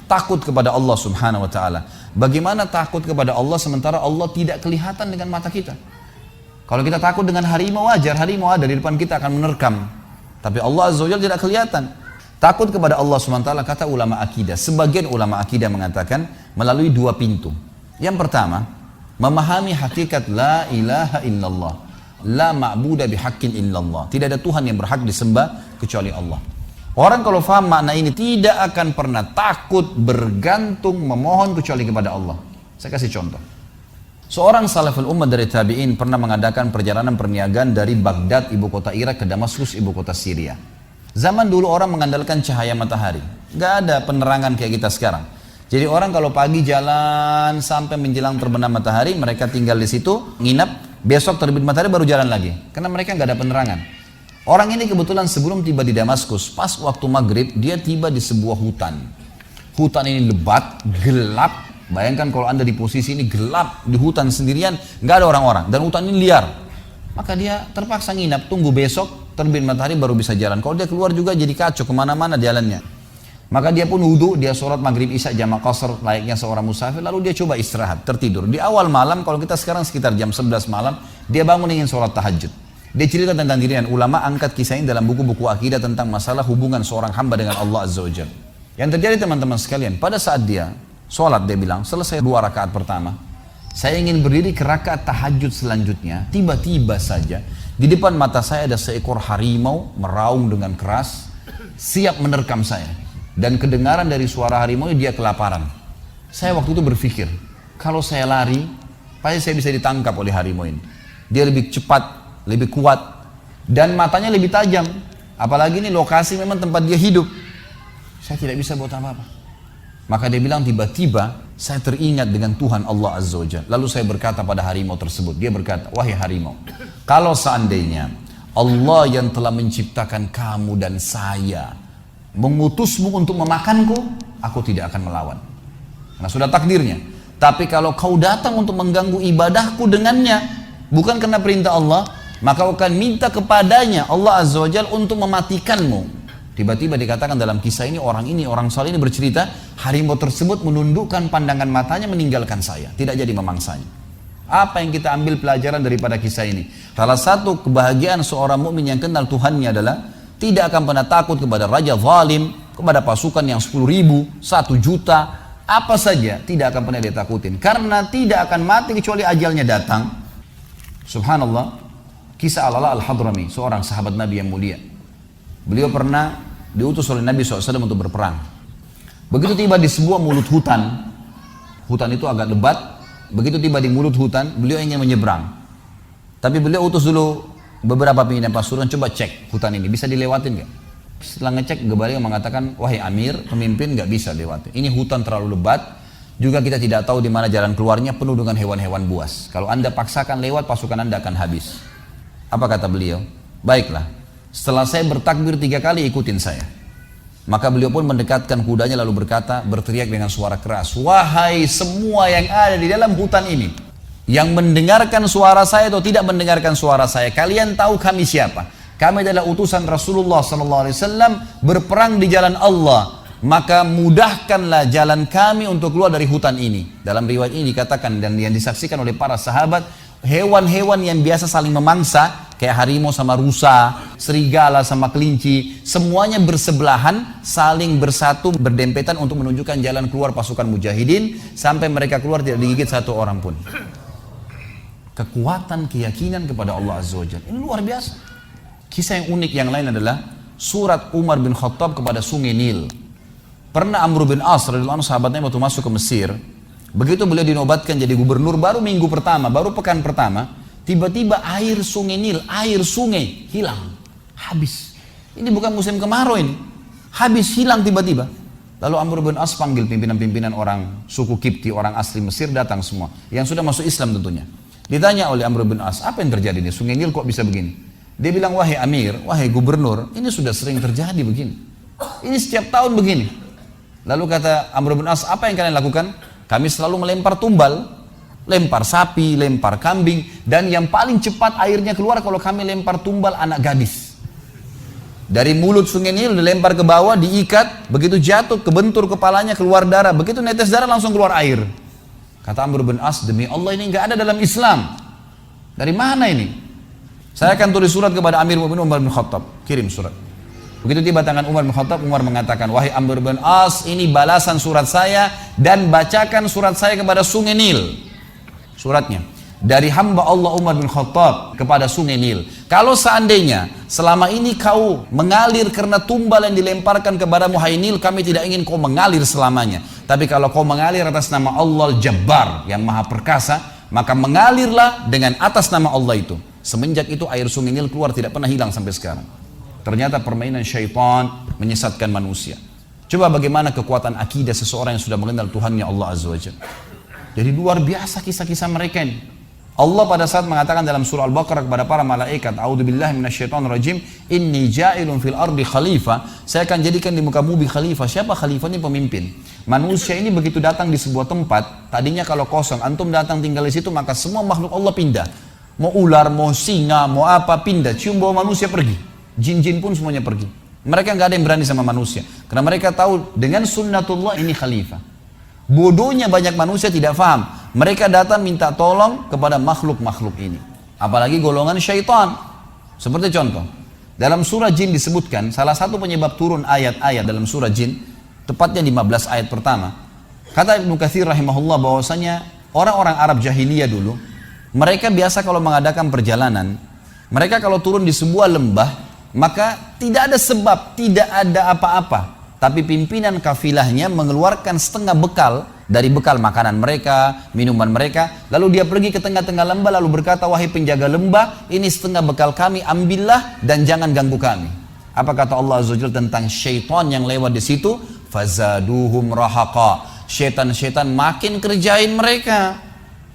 takut kepada Allah subhanahu wa ta'ala. Bagaimana takut kepada Allah sementara Allah tidak kelihatan dengan mata kita? Kalau kita takut dengan harimau wajar, harimau ada di depan kita akan menerkam. Tapi Allah azza wa jalla tidak kelihatan. Takut kepada Allah subhanahu wa ta'ala, kata ulama akidah. Sebagian ulama akidah mengatakan melalui dua pintu. Yang pertama, memahami hakikat la ilaha illallah. La ma'budah bihaqqin illallah. Tidak ada Tuhan yang berhak disembah kecuali Allah. Orang kalau faham makna ini tidak akan pernah takut, bergantung, memohon kecuali kepada Allah. Saya kasih contoh. Seorang salaful ummah dari tabi'in pernah mengadakan perjalanan perniagaan dari Baghdad, ibu kota Irak, ke Damaskus, ibu kota Syria. Zaman dulu orang mengandalkan cahaya matahari. Gak ada penerangan kayak kita sekarang. Jadi orang kalau pagi jalan sampai menjelang terbenam matahari, mereka tinggal di situ, nginap, besok terbit matahari baru jalan lagi. Karena mereka nggak ada penerangan. Orang ini kebetulan sebelum tiba di Damaskus, pas waktu maghrib, dia tiba di sebuah hutan. Hutan ini lebat, gelap. Bayangkan kalau anda di posisi ini gelap, di hutan sendirian, nggak ada orang-orang. Dan hutan ini liar. Maka dia terpaksa nginap, tunggu besok terbit matahari baru bisa jalan. Kalau dia keluar juga jadi kacau, kemana-mana jalannya. Maka dia pun wudhu, dia sholat maghrib isya jamak qasar layaknya seorang musafir, lalu dia coba istirahat, tertidur. Di awal malam, kalau kita sekarang sekitar jam 11 malam, dia bangun ingin sholat tahajud. Dia cerita tentang dirinya, ulama angkat kisah ini dalam buku-buku akidah tentang masalah hubungan seorang hamba dengan Allah Azza wa Jalla. Yang terjadi teman-teman sekalian, pada saat dia sholat, dia bilang, selesai 2 rakaat pertama, saya ingin berdiri ke rakaat tahajud selanjutnya, tiba-tiba saja, di depan mata saya ada seekor harimau meraung dengan keras, siap menerkam saya. Dan kedengaran dari suara harimau dia kelaparan. Saya waktu itu berpikir, kalau saya lari, pasti saya bisa ditangkap oleh harimau ini. Dia lebih cepat, lebih kuat, dan matanya lebih tajam. Apalagi ini lokasi memang tempat dia hidup. Saya tidak bisa buat apa-apa. Maka dia bilang tiba-tiba saya teringat dengan Tuhan Allah Azza wa Jalla. Lalu saya berkata pada harimau tersebut, dia berkata, wahai harimau, kalau seandainya Allah yang telah menciptakan kamu dan saya mengutusmu untuk memakanku, aku tidak akan melawan. Karena sudah takdirnya. Tapi kalau kau datang untuk mengganggu ibadahku dengannya, bukan karena perintah Allah, maka kau akan minta kepadanya Allah Azza wa Jalla untuk mematikanmu. Tiba-tiba dikatakan dalam kisah ini, orang saleh ini bercerita, harimau tersebut menundukkan pandangan matanya meninggalkan saya, tidak jadi memangsanya. Apa yang kita ambil pelajaran daripada kisah ini? Salah satu kebahagiaan seorang mukmin yang kenal Tuhannya adalah tidak akan pernah takut kepada raja zalim, kepada pasukan yang 10.000, 1 juta, apa saja tidak akan pernah dia takutin. Karena tidak akan mati kecuali ajalnya datang. Subhanallah, kisah Al-Ala Al-Hadrami, seorang sahabat Nabi yang mulia. Beliau pernah diutus oleh Nabi SAW untuk berperang. Begitu tiba di sebuah mulut hutan, hutan itu agak lebat, begitu tiba di mulut hutan, beliau ingin menyeberang. Tapi beliau utus dulu beberapa pimpinan pasukan, coba cek hutan ini, bisa dilewatin nggak? Setelah ngecek, Gebalia mengatakan, wahai Amir, pemimpin nggak bisa lewati. Ini hutan terlalu lebat, juga kita tidak tahu di mana jalan keluarnya, penuh dengan hewan-hewan buas. Kalau anda paksakan lewat, pasukan anda akan habis. Apa kata beliau? Baiklah, setelah saya bertakbir 3 kali, ikutin saya. Maka beliau pun mendekatkan kudanya lalu berkata, berteriak dengan suara keras, wahai semua yang ada di dalam hutan ini, yang mendengarkan suara saya atau tidak mendengarkan suara saya, kalian tahu kami siapa? Kami adalah utusan Rasulullah SAW berperang di jalan Allah. Maka mudahkanlah jalan kami untuk keluar dari hutan ini. Dalam riwayat ini dikatakan dan yang disaksikan oleh para sahabat, hewan-hewan yang biasa saling memangsa, kayak harimau sama rusa, serigala sama kelinci, semuanya bersebelahan, saling bersatu, berdempetan untuk menunjukkan jalan keluar pasukan mujahidin, sampai mereka keluar tidak digigit 1 orang pun. Kekuatan keyakinan kepada Allah Azza wa Jalla ini luar biasa. Kisah yang unik yang lain adalah surat Umar bin Khattab kepada sungai Nil. Pernah Amr bin As radhiyallahu anhu, sahabatnya waktu masuk ke Mesir, begitu beliau dinobatkan jadi gubernur, baru minggu pertama, baru pekan pertama, tiba-tiba air sungai Nil, air sungai hilang, habis. Ini bukan musim kemarau ini, habis, hilang tiba-tiba. Lalu Amr bin As panggil pimpinan-pimpinan orang suku Kipti, orang asli Mesir, datang semua, yang sudah masuk Islam tentunya. Ditanya oleh Amr bin As, apa yang terjadi nih? Sungai Nil kok bisa begini? Dia bilang, wahai Amir, wahai gubernur, ini sudah sering terjadi begini. Ini setiap tahun begini. Lalu kata Amr bin As, apa yang kalian lakukan? Kami selalu melempar tumbal, lempar sapi, lempar kambing, dan yang paling cepat airnya keluar kalau kami lempar tumbal anak gadis. Dari mulut sungai Nil dilempar ke bawah, diikat, begitu jatuh, kebentur kepalanya, keluar darah. Begitu netes darah langsung keluar air. Kata Amr bin As, demi Allah ini nggak ada dalam Islam. Dari mana ini? Saya akan tulis surat kepada Amir Mu'minin Umar bin Khattab. Kirim surat. Begitu tiba tangan Umar bin Khattab, Umar mengatakan, wahai Amr bin As, ini balasan surat saya dan bacakan surat saya kepada sungai Nil. Suratnya. Dari hamba Allah Umar bin Khattab kepada sungai Nil. Kalau seandainya selama ini kau mengalir karena tumbal yang dilemparkan kepadamu, hai Nil, kami tidak ingin kau mengalir selamanya. Tapi kalau kau mengalir atas nama Allah Al-Jabbar yang maha perkasa, maka mengalirlah dengan atas nama Allah itu. Semenjak itu air sungai Nil keluar tidak pernah hilang sampai sekarang. Ternyata permainan syaitan menyesatkan manusia. Coba bagaimana kekuatan akidah seseorang yang sudah mengenal Tuhannya Allah Azza wa Jalla. Jadi luar biasa kisah-kisah mereka ini. Allah pada saat mengatakan dalam surah Al-Baqarah kepada para malaikat, a'udzubillahi minasyaitonirrajim, inni ja'ilun fil ardi khalifah, saya akan jadikan di muka bumi khalifah. Siapa khalifah? Ini pemimpin. Manusia ini begitu datang di sebuah tempat, tadinya kalau kosong, antum datang tinggal di situ, maka semua makhluk Allah pindah. Mau ular, mau singa, mau apa, pindah. Cium bau manusia pergi. Jin-jin pun semuanya pergi. Mereka nggak ada yang berani sama manusia, karena mereka tahu dengan sunnatullah ini khalifah. Bodohnya banyak manusia tidak faham. Mereka datang minta tolong kepada makhluk-makhluk ini. Apalagi golongan syaitan. Seperti contoh, dalam surah Jin disebutkan, salah satu penyebab turun ayat-ayat dalam surah Jin, tepatnya 15 ayat pertama. Kata Ibnu Katsir rahimahullah bahwasanya orang-orang Arab jahiliyah dulu, mereka biasa kalau mengadakan perjalanan, mereka kalau turun di sebuah lembah, maka tidak ada sebab, tidak ada apa-apa. Tapi pimpinan kafilahnya mengeluarkan setengah bekal dari bekal makanan mereka, minuman mereka. Lalu dia pergi ke tengah-tengah lembah lalu berkata, wahai penjaga lembah, ini setengah bekal kami, ambillah dan jangan ganggu kami. Apa kata Allah Azza wa Jalla tentang syaitan yang lewat di situ? Fazaduhum rahaqa. Syaitan-syaitan makin kerjain mereka.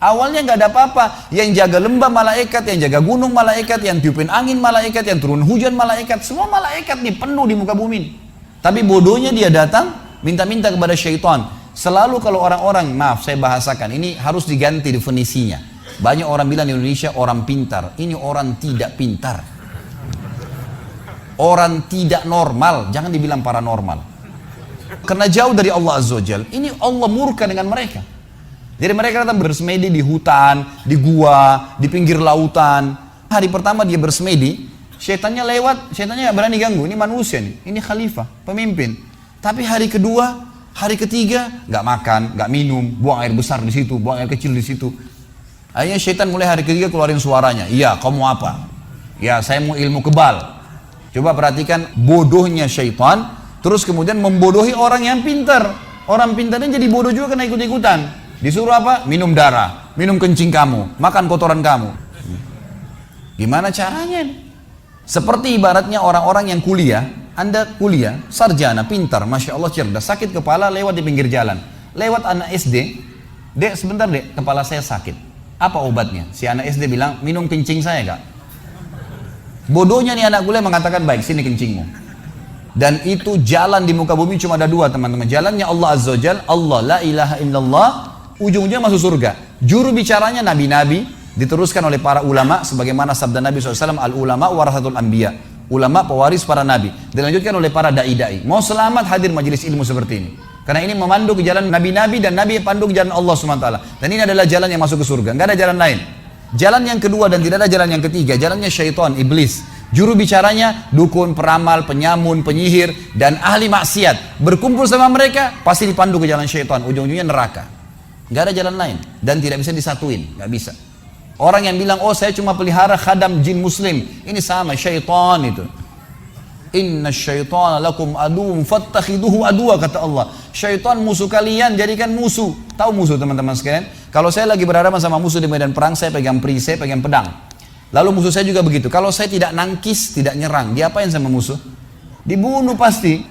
Awalnya nggak ada apa-apa. Yang jaga lembah malaikat, yang jaga gunung malaikat, yang tiupin angin malaikat, yang turun hujan malaikat. Semua malaikat nih penuh di muka bumi. Tapi bodohnya dia datang minta-minta kepada syaitan. Selalu kalau orang-orang, maaf saya bahasakan, ini harus diganti definisinya. Banyak orang bilang di Indonesia orang pintar. Ini orang tidak pintar. Orang tidak normal, jangan dibilang paranormal. Karena jauh dari Allah Azza wa Jalla. Ini Allah murka dengan mereka. Jadi mereka datang bersemedi di hutan, di gua, di pinggir lautan. Hari pertama dia bersemedi, syaitannya lewat, syaitannya gak berani ganggu. Ini manusia nih, ini khalifah, pemimpin. Tapi hari kedua, hari ketiga, gak makan, gak minum, buang air besar di situ, buang air kecil di situ. Akhirnya syaitan mulai hari ketiga keluarin suaranya. Iya, kamu apa? Ya, saya mau ilmu kebal. Coba perhatikan bodohnya syaitan, terus kemudian membodohi orang yang pintar. Orang pintarnya jadi bodoh juga kena ikut-ikutan. Disuruh apa? Minum darah, minum kencing kamu, makan kotoran kamu. Gimana caranya nih? Seperti ibaratnya orang-orang yang kuliah, Anda kuliah, sarjana, pintar, Masya Allah cerdas, sakit kepala lewat di pinggir jalan. Lewat anak SD, dek sebentar dek, kepala saya sakit. Apa obatnya? Si anak SD bilang, minum kencing saya kak. Bodohnya nih anak kuliah mengatakan, baik sini kencingmu. Dan itu jalan di muka bumi cuma ada dua teman-teman. Jalannya Allah Azza wa Jalla, Allah la ilaha illallah, ujung-ujungnya masuk surga. Juru bicaranya nabi-nabi, diteruskan oleh para ulama sebagaimana sabda Nabi SAW, al-ulama warasatul anbiya, ulama pewaris para nabi. Dilanjutkan oleh para dai-dai. Mau selamat hadir majelis ilmu seperti ini, karena ini memandu ke jalan nabi-nabi dan nabi pandu ke jalan Allah SWT. Dan ini adalah jalan yang masuk ke surga, nggak ada jalan lain. Jalan yang kedua dan tidak ada jalan yang ketiga, jalannya syaitan, iblis. Juru bicaranya dukun, peramal, penyamun, penyihir dan ahli maksiat. Berkumpul sama mereka pasti dipandu ke jalan syaitan, ujung-ujungnya neraka. Nggak ada jalan lain dan tidak bisa disatuin, nggak bisa. Orang yang bilang, oh saya cuma pelihara khadam jin muslim, ini sama, syaitan itu. Inna syaitana lakum aduun fattakhiduhu aduwa, kata Allah. Syaitan musuh kalian, jadikan musuh. Tahu musuh teman-teman sekalian? Kalau saya lagi berhadapan sama musuh di medan perang, saya pegang perisai, pegang pedang. Lalu musuh saya juga begitu. Kalau saya tidak nangkis, tidak nyerang, diapain sama musuh? Dibunuh pasti.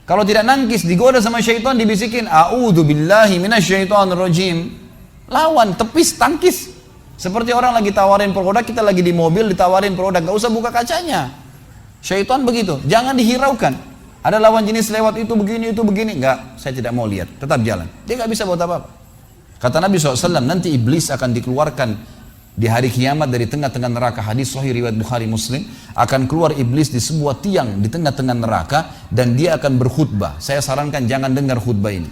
Kalau tidak nangkis, digoda sama syaitan, dibisikin, a'udzu billahi minasyaitonir rajim. Lawan, tepis, tangkis. Seperti orang lagi tawarin produk, kita lagi di mobil ditawarin produk, gak usah buka kacanya. Syaitan begitu, jangan dihiraukan. Ada lawan jenis lewat itu begini, enggak, saya tidak mau lihat, tetap jalan. Dia gak bisa buat apa-apa. Kata Nabi SAW, nanti iblis akan dikeluarkan Di hari kiamat dari tengah-tengah neraka, hadis sahih riwayat Bukhari Muslim, akan keluar iblis di sebuah tiang di tengah-tengah neraka dan dia akan berkhutbah. Saya sarankan jangan dengar khutbah ini.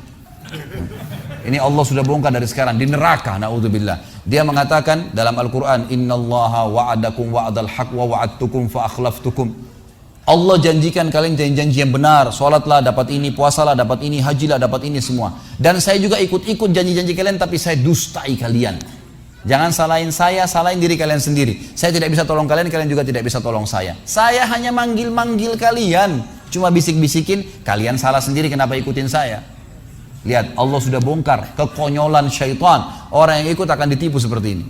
Ini Allah sudah bongkar dari sekarang di neraka, naudzubillah. Dia mengatakan dalam Al-Qur'an, "Innallaha wa'adakum wa'adal haq wa wa'adtukum fa akhlaftukum." Allah janjikan kalian janji-janji yang benar, salatlah dapat ini, puasalah dapat ini, hajilah dapat ini semua. Dan saya juga ikut-ikut janji-janji kalian tapi saya dustai kalian. Jangan salahin saya, salahin diri kalian sendiri. Saya tidak bisa tolong kalian, kalian juga tidak bisa tolong saya. Saya hanya manggil-manggil kalian. Cuma bisik-bisikin, kalian salah sendiri kenapa ikutin saya. Lihat, Allah sudah bongkar kekonyolan syaitan. Orang yang ikut akan ditipu seperti ini.